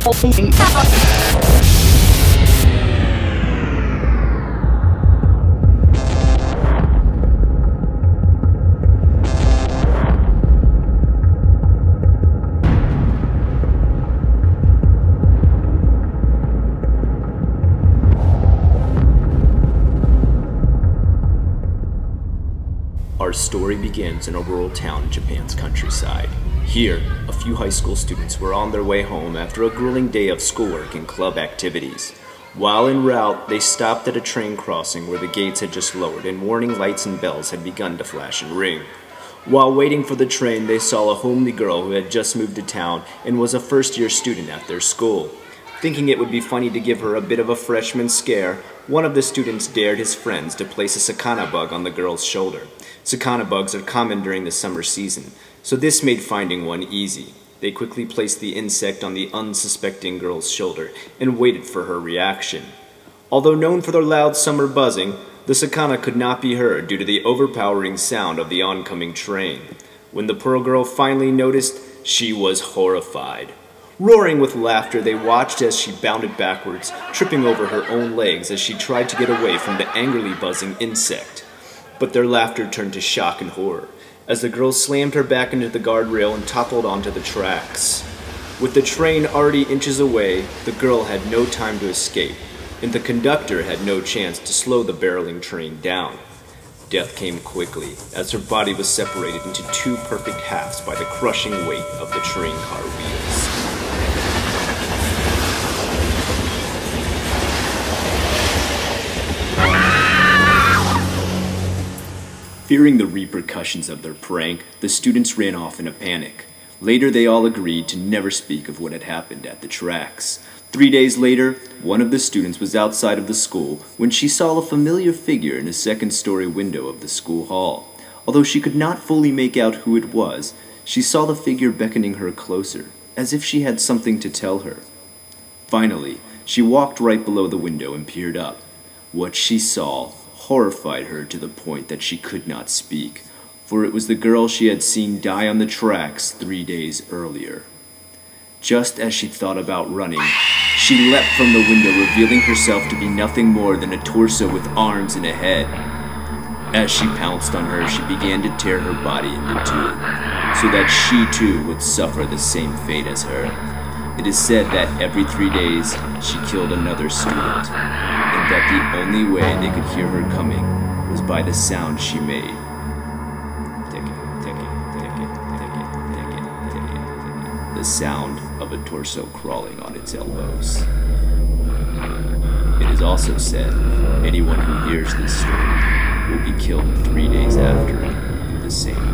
Our story begins in a rural town in Japan's countryside. Here, a few high school students were on their way home after a grueling day of schoolwork and club activities. While en route, they stopped at a train crossing where the gates had just lowered and warning lights and bells had begun to flash and ring. While waiting for the train, they saw a homely girl who had just moved to town and was a first-year student at their school. Thinking it would be funny to give her a bit of a freshman scare, one of the students dared his friends to place a sakana bug on the girl's shoulder. Sakana bugs are common during the summer season, so this made finding one easy. They quickly placed the insect on the unsuspecting girl's shoulder and waited for her reaction. Although known for their loud summer buzzing, the sakana could not be heard due to the overpowering sound of the oncoming train. When the poor girl finally noticed, she was horrified. Roaring with laughter, they watched as she bounded backwards, tripping over her own legs as she tried to get away from the angrily buzzing insect. But their laughter turned to shock and horror, as the girl slammed her back into the guardrail and toppled onto the tracks. With the train already inches away, the girl had no time to escape, and the conductor had no chance to slow the barreling train down. Death came quickly, as her body was separated into two perfect halves by the crushing weight of the train car wheels. Fearing the repercussions of their prank, the students ran off in a panic. Later, they all agreed to never speak of what had happened at the tracks. 3 days later, one of the students was outside of the school when she saw a familiar figure in a second-story window of the school hall. Although she could not fully make out who it was, she saw the figure beckoning her closer, as if she had something to tell her. Finally, she walked right below the window and peered up. What she saw horrified her to the point that she could not speak, for it was the girl she had seen die on the tracks 3 days earlier. Just as she thought about running, she leapt from the window, revealing herself to be nothing more than a torso with arms and a head. As she pounced on her, she began to tear her body into two, so that she too would suffer the same fate as her. It is said that every 3 days, she killed another student, and that the only way they could hear her coming was by the sound she made. The sound of a torso crawling on its elbows. It is also said anyone who hears this story will be killed 3 days after in the same way.